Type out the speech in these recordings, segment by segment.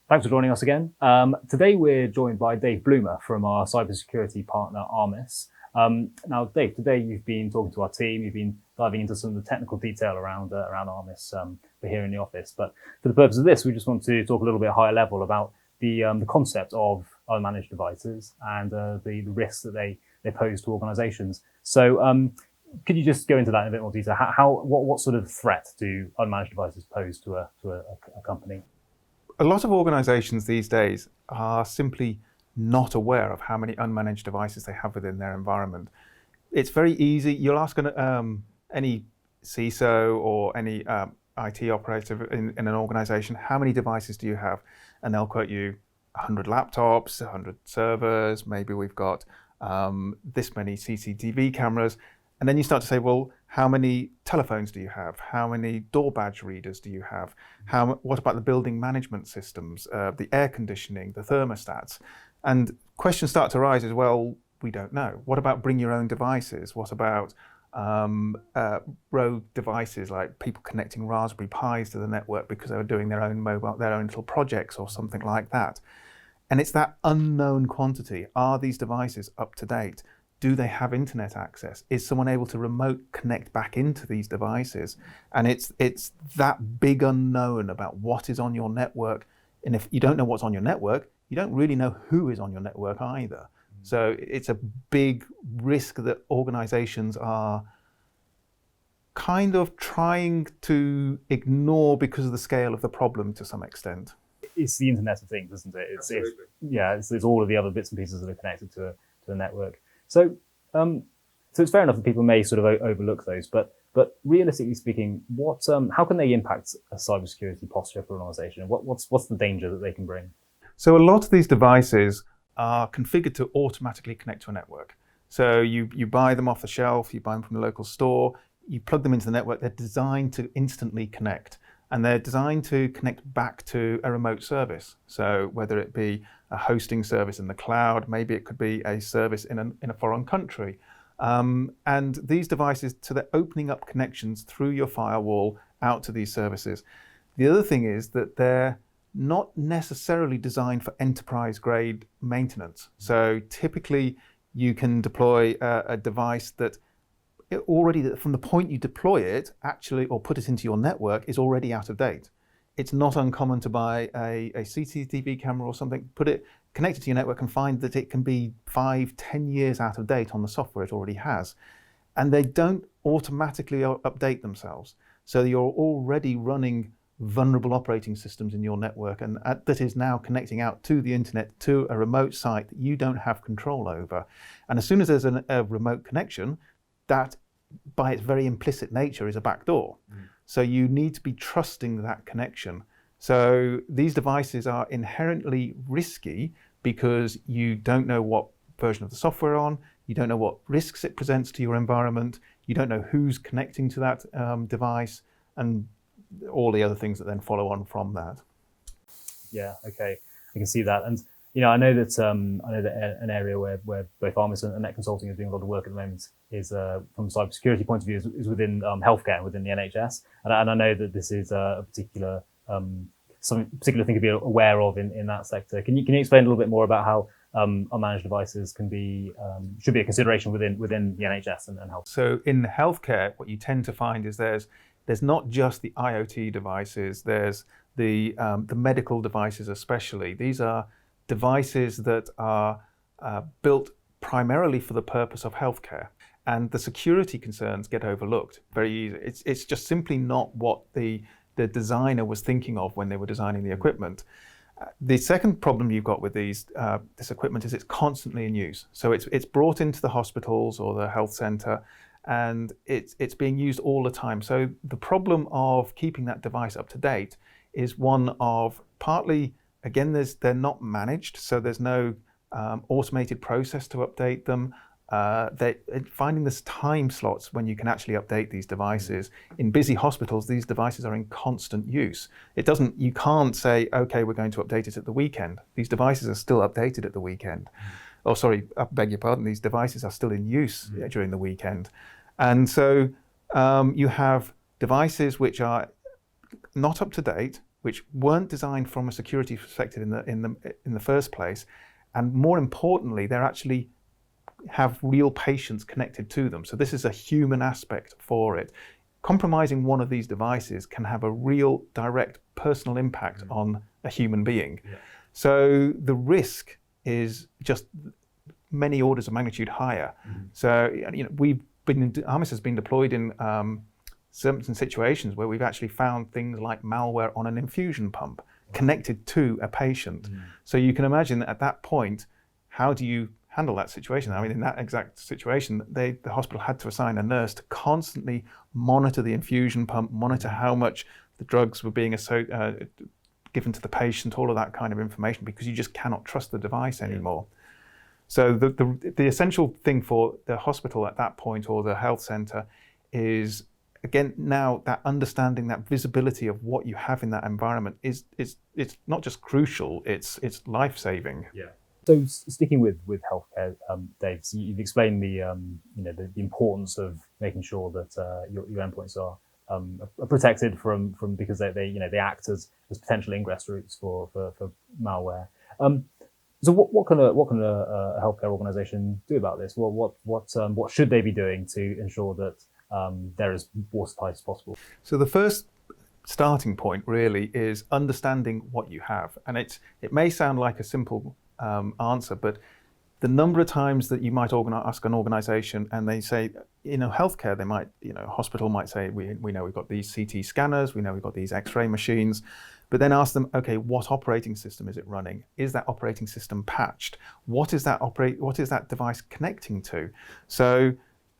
Thanks for joining us again. Today we're joined by Dave Bloomer from our cybersecurity partner Armis. Now, Dave, today you've been talking to our team. You've been diving into some of the technical detail around Armis. We're here in the office, but for the purpose of this, we just want to talk a little bit higher level about the concept of unmanaged devices and the risks that they pose to organisations. So, could you just go into that in a bit more detail? What sort of threat do unmanaged devices pose to a company? A lot of organizations these days are simply not aware of how many unmanaged devices they have within their environment. It's very easy. You'll ask any CISO or any IT operator in an organization, how many devices do you have? And they'll quote you 100 laptops, 100 servers, maybe we've got this many CCTV cameras. And then you start to say, well, how many telephones do you have? How many door badge readers do you have? What about the building management systems, the air conditioning, the thermostats? And questions start to arise as well, we don't know. What about bring your own devices? What about rogue devices like people connecting Raspberry Pis to the network because they were doing their own little projects or something like that? And it's that unknown quantity. Are these devices up to date? Do they have internet access? Is someone able to remote connect back into these devices? And it's that big unknown about what is on your network. And if you don't know what's on your network, you don't really know who is on your network either. So it's a big risk that organizations are kind of trying to ignore because of the scale of the problem to some extent. It's the Internet of Things, isn't it? It's all of the other bits and pieces that are connected to a network. So it's fair enough that people may sort of overlook those, but realistically speaking, how can they impact a cybersecurity posture for an organization? What's the danger that they can bring? So a lot of these devices are configured to automatically connect to a network. So you buy them off the shelf, you buy them from the local store, you plug them into the network. They're designed to instantly connect, and they're designed to connect back to a remote service. So whether it be a hosting service in the cloud, maybe it could be a service in a foreign country. And these devices, so they're opening up connections through your firewall out to these services. The other thing is that they're not necessarily designed for enterprise grade maintenance. So typically you can deploy a device that from the point you deploy it, actually, or put it into your network, is already out of date. It's not uncommon to buy a CCTV camera or something, connect it to your network and find that it can be 5-10 years out of date on the software it already has. And they don't automatically update themselves. So you're already running vulnerable operating systems in your network, and that is now connecting out to the internet to a remote site that you don't have control over. And as soon as there's a remote connection, that by its very implicit nature is a backdoor. So you need to be trusting that connection. So these devices are inherently risky because you don't know what version of the software on, you don't know what risks it presents to your environment, you don't know who's connecting to that device, and all the other things that then follow on from that. Yeah, okay, I can see that. And I know that an area where both Armis and Net Consulting are doing a lot of work at the moment is, from a cybersecurity point of view, is within healthcare, within the NHS. And I know that this is a particular something particular thing to be aware of in that sector. Can you explain a little bit more about how unmanaged devices should be a consideration within the NHS and health? So in healthcare, what you tend to find is there's not just the IoT devices. There's the medical devices, especially. These are devices that are built primarily for the purpose of healthcare, and the security concerns get overlooked very easily. It's just simply not what the designer was thinking of when they were designing the equipment. The second problem you've got with this equipment is it's constantly in use. So it's brought into the hospitals or the health center, and it's being used all the time. So the problem of keeping that device up to date is one of partly, again, they're not managed, so there's no automated process to update them. Finding this time slots when you can actually update these devices. In busy hospitals, these devices are in constant use. You can't say, okay, we're going to update it at the weekend. These devices are still updated at the weekend. Oh, sorry, I beg your pardon, these devices are still in use during the weekend. And so you have devices which are not up to date, which weren't designed from a security perspective in the first place, and more importantly, they're actually have real patients connected to them. So this is a human aspect for it. Compromising one of these devices can have a real direct personal impact on a human being. Yeah. So the risk is just many orders of magnitude higher. So Armis has been deployed in certain situations where we've actually found things like malware on an infusion pump connected to a patient. So you can imagine that at that point, how do you handle that situation? I mean, in that exact situation, the hospital had to assign a nurse to constantly monitor the infusion pump, monitor how much the drugs were being given to the patient, all of that kind of information, because you just cannot trust the device anymore. So the essential thing for the hospital at that point, or the health center, is again now that understanding, that visibility of what you have in that environment it's not just crucial, it's life-saving. Yeah. So sticking with healthcare, Dave, so you've explained the importance of making sure that your endpoints are protected from because they act as potential ingress routes for malware. So what can a healthcare organization do about this? What should they be doing to ensure that they're as watertight as possible? So the first starting point really is understanding what you have, and it may sound like a simple answer, but the number of times that you might ask an organization and they say, healthcare, they might, a hospital might say, we know we've got these CT scanners, we know we've got these X-ray machines, but then ask them, okay, what operating system is it running? Is that operating system patched? What is that device connecting to? So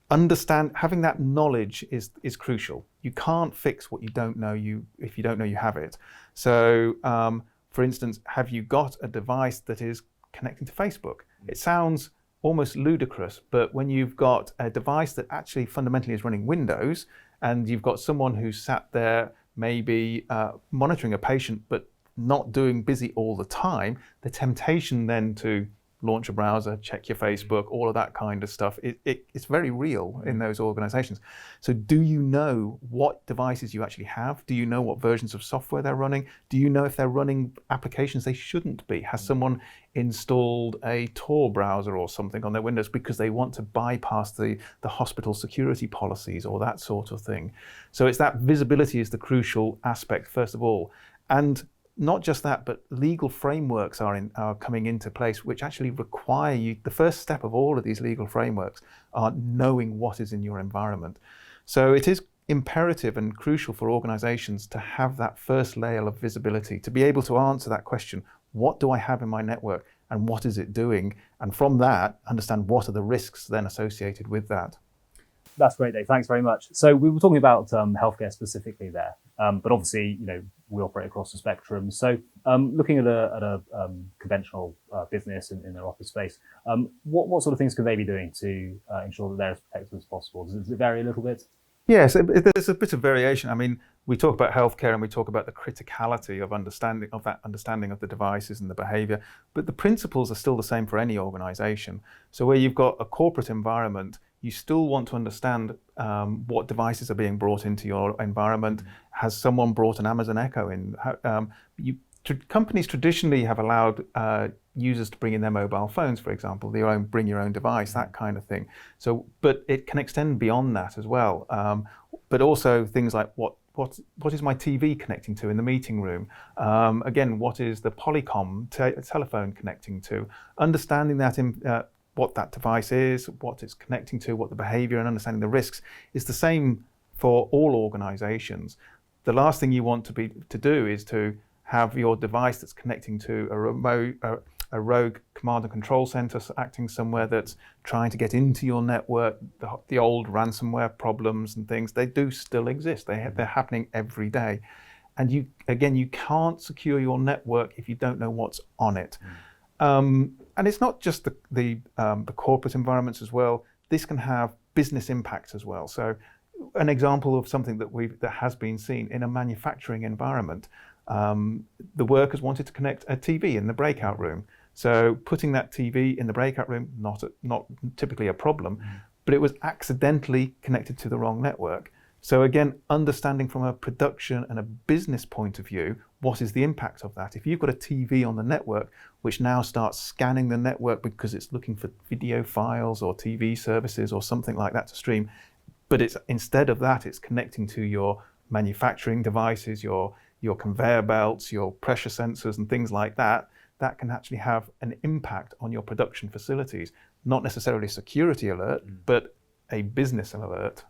having that knowledge is crucial. You can't fix what you don't know if you don't know you have it. So for instance, have you got a device that is connecting to Facebook? It sounds almost ludicrous, but when you've got a device that actually fundamentally is running Windows, and you've got someone who's sat there maybe monitoring a patient but not doing busy all the time, the temptation then to launch a browser, check your Facebook, all of that kind of stuff, it's very real in those organizations. So do you know what devices you actually have? Do you know what versions of software they're running? Do you know if they're running applications they shouldn't be? Has someone installed a Tor browser or something on their Windows because they want to bypass the hospital security policies or that sort of thing? So it's that visibility is the crucial aspect, first of all. And not just that, but legal frameworks are coming into place, which actually require you, the first step of all of these legal frameworks are knowing what is in your environment. So it is imperative and crucial for organizations to have that first layer of visibility, to be able to answer that question, what do I have in my network and what is it doing? And from that, understand what are the risks then associated with that. That's great, Dave. Thanks very much. So we were talking about healthcare specifically there, but obviously, we operate across the spectrum. So looking at a conventional business in their office space, what sort of things could they be doing to ensure that they're as protected as possible? Does it vary a little bit? Yes, there's a bit of variation. I mean, we talk about healthcare and we talk about the criticality of understanding of the devices and the behavior, but the principles are still the same for any organization. So where you've got a corporate environment, you still want to understand what devices are being brought into your environment. Has someone brought an Amazon Echo in? Companies traditionally have allowed users to bring in their mobile phones, for example, bring your own device, that kind of thing. So, but it can extend beyond that as well. But also things like what is my TV connecting to in the meeting room? Again, what is the Polycom telephone connecting to? Understanding that what that device is, what it's connecting to, what the behavior, and understanding the risks is the same for all organizations. The last thing you want to do is to have your device that's connecting to a rogue command and control center acting somewhere that's trying to get into your network. The old ransomware problems and things, they do still exist. They're happening every day. And you can't secure your network if you don't know what's on it. And it's not just the corporate environments as well. This can have business impacts as well. So an example of something that has been seen in a manufacturing environment, the workers wanted to connect a TV in the breakout room. So putting that TV in the breakout room, not typically a problem, but it was accidentally connected to the wrong network. So again, understanding from a production and a business point of view, what is the impact of that? If you've got a TV on the network, which now starts scanning the network because it's looking for video files or TV services or something like that to stream, but it's instead of that, it's connecting to your manufacturing devices, your conveyor belts, your pressure sensors and things like that, that can actually have an impact on your production facilities. Not necessarily a security alert, but a business alert.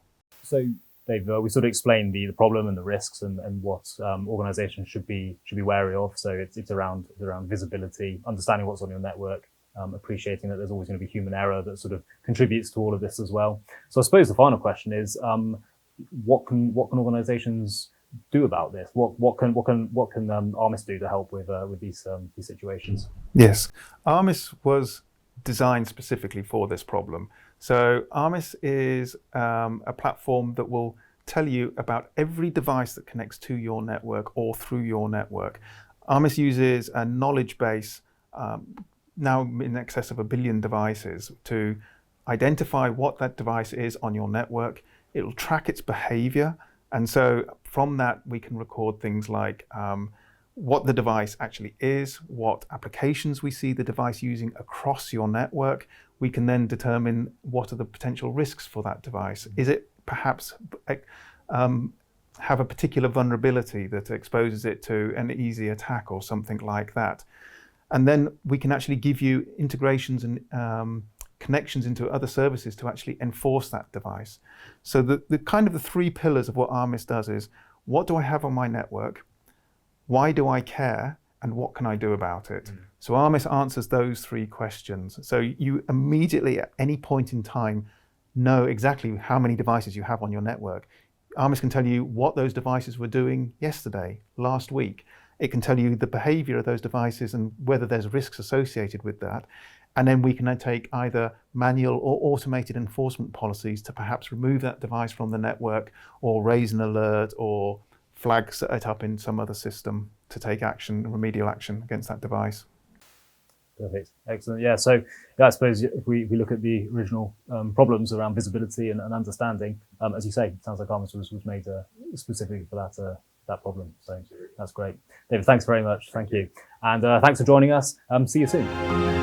So Dave, we sort of explained the problem and the risks and what organizations should be wary of. So it's around visibility, understanding what's on your network, appreciating that there's always going to be human error that sort of contributes to all of this as well. So I suppose the final question is, what can organizations do about this? What can Armis do to help with these situations? Yes, Armis was designed specifically for this problem. So Armis is a platform that will tell you about every device that connects to your network or through your network. Armis uses a knowledge base now in excess of 1 billion devices to identify what that device is on your network. It will track its behavior. And so from that, we can record things like what the device actually is, what applications we see the device using across your network. We can then determine what are the potential risks for that device. Is it perhaps have a particular vulnerability that exposes it to an easy attack or something like that? And then we can actually give you integrations and connections into other services to actually enforce that device. So the kind of the 3 pillars of what Armis does is, what do I have on my network? Why do I care? And what can I do about it? So Armis answers those 3 questions. So you immediately at any point in time know exactly how many devices you have on your network. Armis can tell you what those devices were doing yesterday, last week. It can tell you the behavior of those devices and whether there's risks associated with that. And then we can then take either manual or automated enforcement policies to perhaps remove that device from the network or raise an alert or flag it up in some other system to take action, remedial action against that device. Perfect. Excellent. Yeah. So I suppose if we look at the original problems around visibility and understanding, as you say, it sounds like Armis was made specifically for that problem. So that's great. David, thanks very much. Thank you. And thanks for joining us. See you soon.